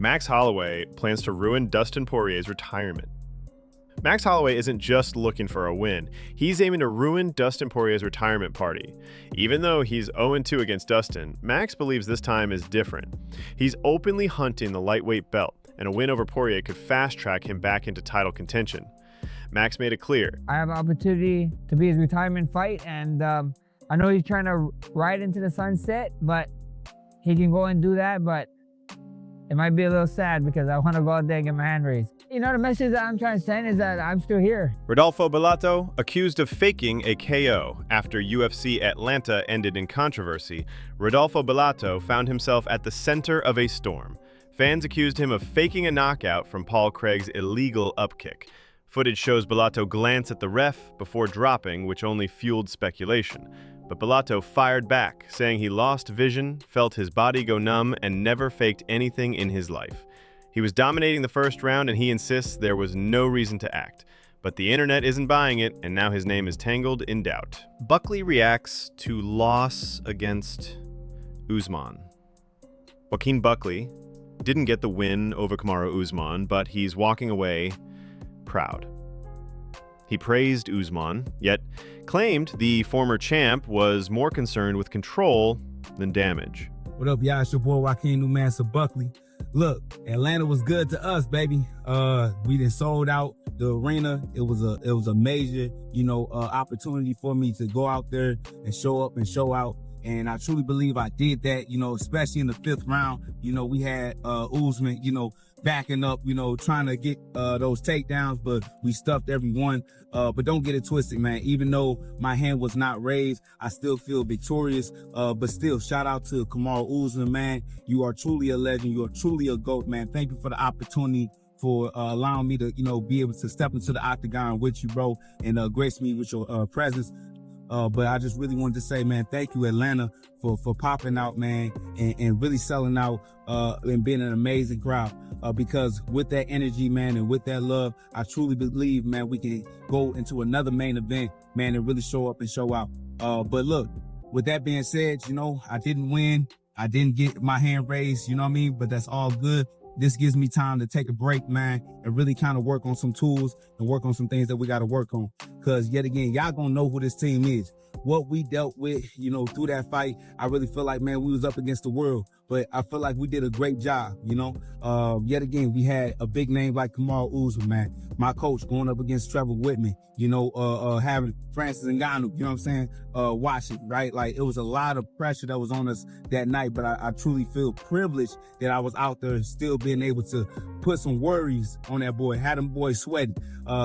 Max Holloway plans to ruin Dustin Poirier's retirement. Max Holloway isn't just looking for a win, he's aiming to ruin Dustin Poirier's retirement party. Even though he's 0-2 against Dustin, Max believes this time is different. He's openly hunting the lightweight belt, and a win over Poirier could fast-track him back into title contention. Max made it clear. I have an opportunity to be his retirement fight, and I know he's trying to ride into the sunset, but he can go and do that, but it might be a little sad because I want to go out there and get my hand raised. You know, the message that I'm trying to send is that I'm still here. Rodolfo Bellato, accused of faking a KO after UFC Atlanta ended in controversy, Rodolfo Bellato found himself at the center of a storm. Fans accused him of faking a knockout from Paul Craig's illegal upkick. Footage shows Bellato glance at the ref before dropping, which only fueled speculation. But Bellato fired back, saying he lost vision, felt his body go numb, and never faked anything in his life. He was dominating the first round, and he insists there was no reason to act. But the internet isn't buying it, and now his name is tangled in doubt. Buckley reacts to loss against Usman. Joaquin Buckley didn't get the win over Kamaru Usman, but he's walking away proud. He praised Usman, yet claimed the former champ was more concerned with control than damage. What up, y'all? It's your boy Joaquin Buckley. Look, Atlanta was good to us, baby. We done sold out the arena. It was a major, opportunity for me to go out there and show up and show out. And I truly believe I did that, especially in the 5th round. We had Usman, backing up, trying to get those takedowns, but we stuffed every one. But don't get it twisted, man. Even though my hand was not raised, I still feel victorious. But still, shout out to Kamaru Usman, man. You are truly a legend. You are truly a GOAT, man. Thank you for the opportunity, for allowing me to, be able to step into the octagon with you, bro, and grace me with your presence. But I just really wanted to say, man, thank you, Atlanta, for popping out, man, and really selling out and being an amazing crowd. Because with that energy, man, and with that love, I truly believe, man, we can go into another main event, man, and really show up and show out. But look, with that being said, I didn't win. I didn't get my hand raised, you know what I mean? But that's all good. This gives me time to take a break, man, and really kind of work on some tools and work on some things that we got to work on. Because yet again, y'all gonna know who this team is. What we dealt with, through that fight, I really feel like, man, we was up against the world. But I feel like we did a great job, Yet again, we had a big name like Kamaru Usman, man. My coach going up against Trevor Whitman, having Francis Ngannou, watching, right? Like, it was a lot of pressure that was on us that night, but I truly feel privileged that I was out there still being able to put some worries on that boy, had them boys sweating.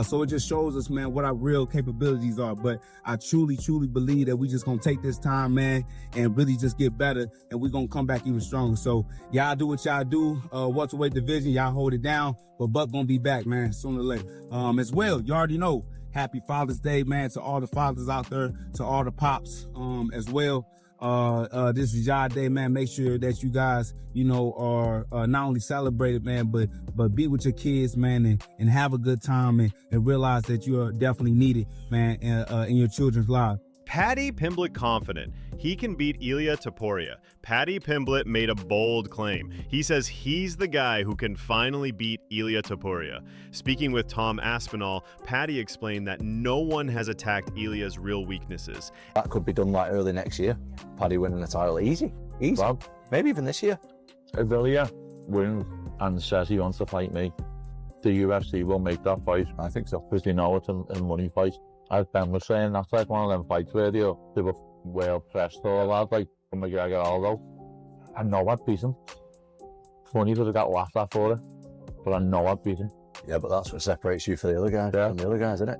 So it just shows us, man, what our real capabilities are. But I truly, truly believe that we just gonna take this time, man, and really just get better, and we're gonna come back even stronger. So y'all do what y'all do. Welterweight division, y'all hold it down, but Buck gonna be back, man, sooner or later. As well, you already know, happy Father's Day, man, to all the fathers out there, to all the pops, as well. This is y'all day, man. Make sure that you guys, are not only celebrated, man, but be with your kids, man, and have a good time, and realize that you are definitely needed, man, in your children's lives. Paddy Pimblett confident he can beat Ilia Topuria. Paddy Pimblett made a bold claim. He says he's the guy who can finally beat Ilia Topuria. Speaking with Tom Aspinall, Paddy explained that no one has attacked Ilia's real weaknesses. That could be done like early next year. Paddy winning the title, easy. Well, maybe even this year. If Ilia wins and says he wants to fight me, the UFC will make that fight. I think so. Because they know it's a money fight. As Ben was saying, that's like one of them fights where they were well pressed or a lad like McGregor Aldo. I know I'd beat him. Funny that I got laughed at for it, but I know I'd beat him. Yeah, but that's what separates you from the other guys, from the other guys, isn't it?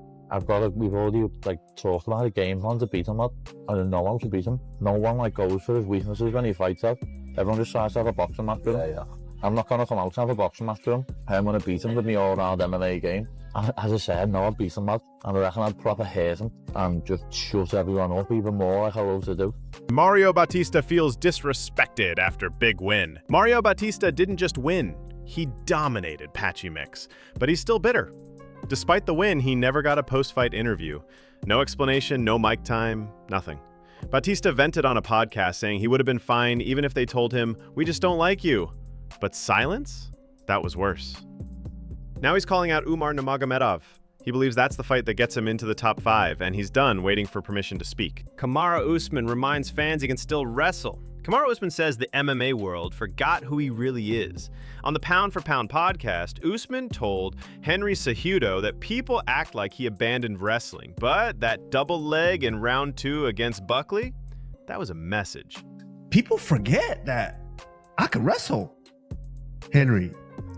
We've already talked about a game plan to beat him, lad. I don't know how to beat him. No one goes for his weaknesses when he fights out. Everyone just tries to have a boxing match with him. Yeah. I'm not going to come out to have a boxing match with him. I'm going to beat him with my all-round MMA game. As I said, no, I'd beat him, lad. And I reckon I'd proper hate him and just shut everyone up even more like I love to do. Mario Bautista feels disrespected after big win. Mario Bautista didn't just win, he dominated Patchy Mix. But he's still bitter. Despite the win, he never got a post-fight interview. No explanation, no mic time, nothing. Bautista vented on a podcast saying he would have been fine even if they told him, "We just don't like you." But silence? that was worse. Now he's calling out Umar Nurmagomedov. He believes that's the fight that gets him into the top 5, and he's done waiting for permission to speak. Kamaru Usman reminds fans he can still wrestle. Kamaru Usman says the MMA world forgot who he really is. On the Pound for Pound podcast, Usman told Henry Cejudo that people act like he abandoned wrestling, but that double leg in round 2 against Buckley, that was a message. People forget that I could wrestle, Henry.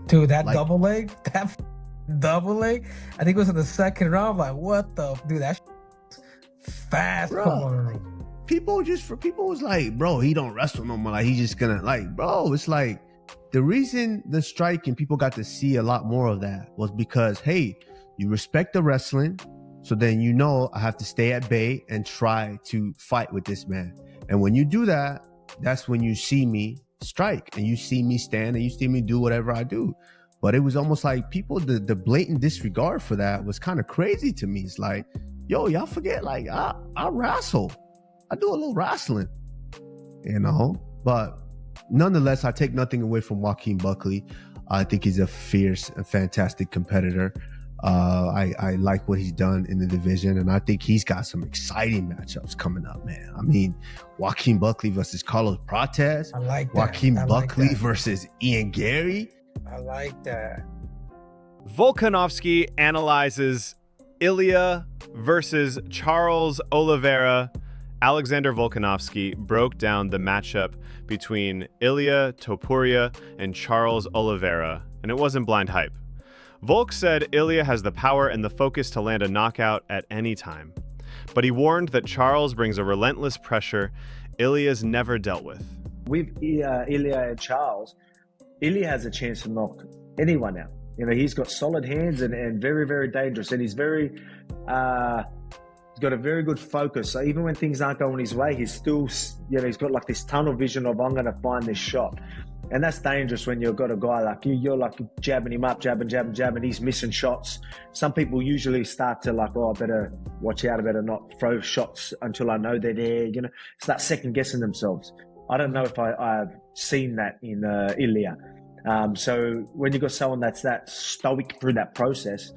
Dude, that Like- double leg, I think it was in the second round. Like, what the, dude, that fast. Bro. People was like, bro, he don't wrestle no more. Like, he just gonna, like, bro, it's like, the reason the strike and people got to see a lot more of that was because, hey, you respect the wrestling, so then you know I have to stay at bay and try to fight with this man. And when you do that, that's when you see me strike and you see me stand and you see me do whatever I do. But it was almost like people, the blatant disregard for that was kind of crazy to me. It's like, yo, y'all forget, like, I wrestle. I do a little wrestling, you know? But nonetheless, I take nothing away from Joaquin Buckley. I think he's a fierce and fantastic competitor. I like what he's done in the division, and I think he's got some exciting matchups coming up, man. I mean, Joaquin Buckley versus Carlos Prates. I like that. Joaquin I like Buckley that. versus Ian Gary. I like that. Volkanovski analyzes Ilia versus Charles Oliveira. Alexander Volkanovski broke down the matchup between Ilia Topuria and Charles Oliveira, and it wasn't blind hype. Volk said Ilia has the power and the focus to land a knockout at any time, but he warned that Charles brings a relentless pressure Ilia's never dealt with. With Ilia and Charles, Ilia has a chance to knock anyone out. You know, he's got solid hands and very, very dangerous. And he's very, he's got a very good focus. So even when things aren't going his way, he's still, you know, he's got like this tunnel vision of, I'm going to find this shot. And that's dangerous when you've got a guy like you, you're like jabbing him up, jabbing, he's missing shots. Some people usually start to like, oh, I better watch out, I better not throw shots until I know they're there, you know, start second guessing themselves. I don't know if I've seen that in Ilia. So when you've got someone that's that stoic through that process,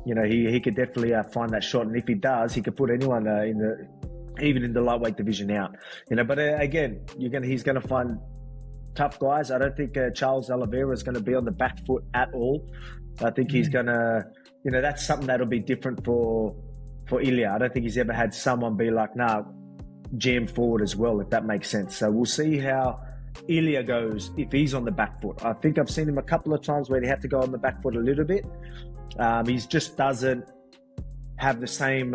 you know, he could definitely find that shot. And if he does, he could put anyone even in the lightweight division out, you know, but again, he's going to find tough guys. I don't think Charles Oliveira is going to be on the back foot at all. I think he's going to, you know, that's something that'll be different for Ilia. I don't think he's ever had someone be like, nah, jam forward as well, if that makes sense. So we'll see how Ilia goes if he's on the back foot. I think I've seen him a couple of times where he had to go on the back foot a little bit. He just doesn't have the same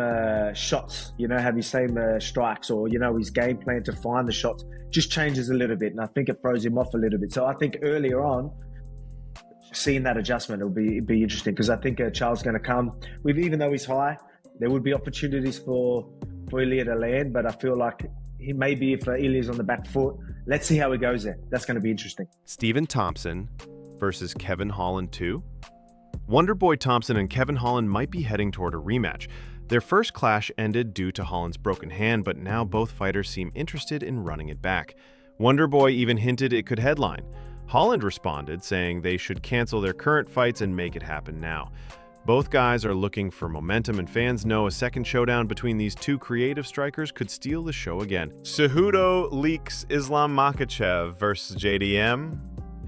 shots, you know, have his same strikes, or, you know, his game plan to find the shots just changes a little bit. And I think it throws him off a little bit. So I think earlier on, seeing that adjustment will be interesting, because I think Charles is going to come with, even though he's high, there would be opportunities for Ilia to land, but I feel like he maybe if Ilia's on the back foot, let's see how he goes there. That's going to be interesting. Stephen Thompson versus Kevin Holland 2. Wonderboy Thompson and Kevin Holland might be heading toward a rematch. Their first clash ended due to Holland's broken hand, but now both fighters seem interested in running it back. Wonderboy even hinted it could headline. Holland responded, saying they should cancel their current fights and make it happen now. Both guys are looking for momentum, and fans know a second showdown between these two creative strikers could steal the show again. Cejudo leaks Islam Makhachev versus JDM.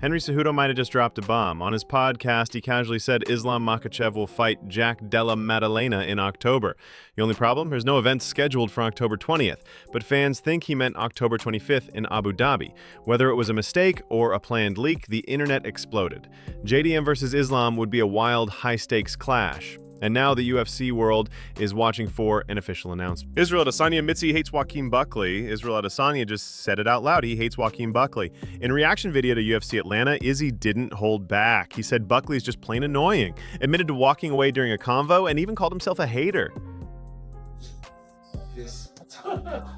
Henry Cejudo might have just dropped a bomb. On his podcast, he casually said Islam Makhachev will fight Jack Della Maddalena in October. The only problem? There's no events scheduled for October 20th, but fans think he meant October 25th in Abu Dhabi. Whether it was a mistake or a planned leak, the internet exploded. JDM versus Islam would be a wild, high-stakes clash. And now the UFC world is watching for an official announcement. Israel Adesanya admits he hates Joaquin Buckley. Israel Adesanya just said it out loud. He hates Joaquin Buckley. In a reaction video to UFC Atlanta, Izzy didn't hold back. He said Buckley's just plain annoying, admitted to walking away during a convo, and even called himself a hater.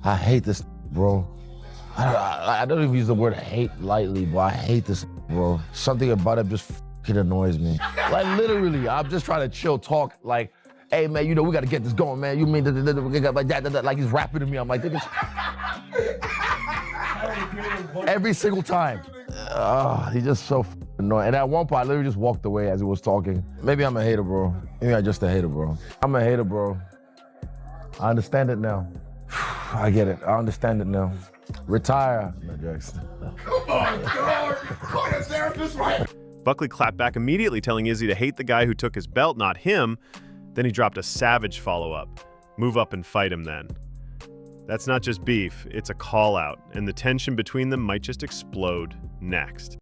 I hate this, bro. I don't even use the word hate lightly, but I hate this, bro. Something about it just it annoys me. Like, literally, I'm just trying to chill, talk, like, hey, man, you know, we got to get this going, man. You mean like that, like he's rapping to me. I'm like, every single time. He's just so No, and at one point, I literally just walked away as he was talking. Maybe I'm a hater, bro. Maybe I'm just a hater, bro. I'm a hater, bro. I understand it now. I get it. I understand it now. Retire. No, Jackson. Come on, dog. Call your therapist, right? Buckley clapped back immediately, telling Izzy to hate the guy who took his belt, not him. Then he dropped a savage follow-up. Move up and fight him then. That's not just beef, it's a call-out, and the tension between them might just explode next.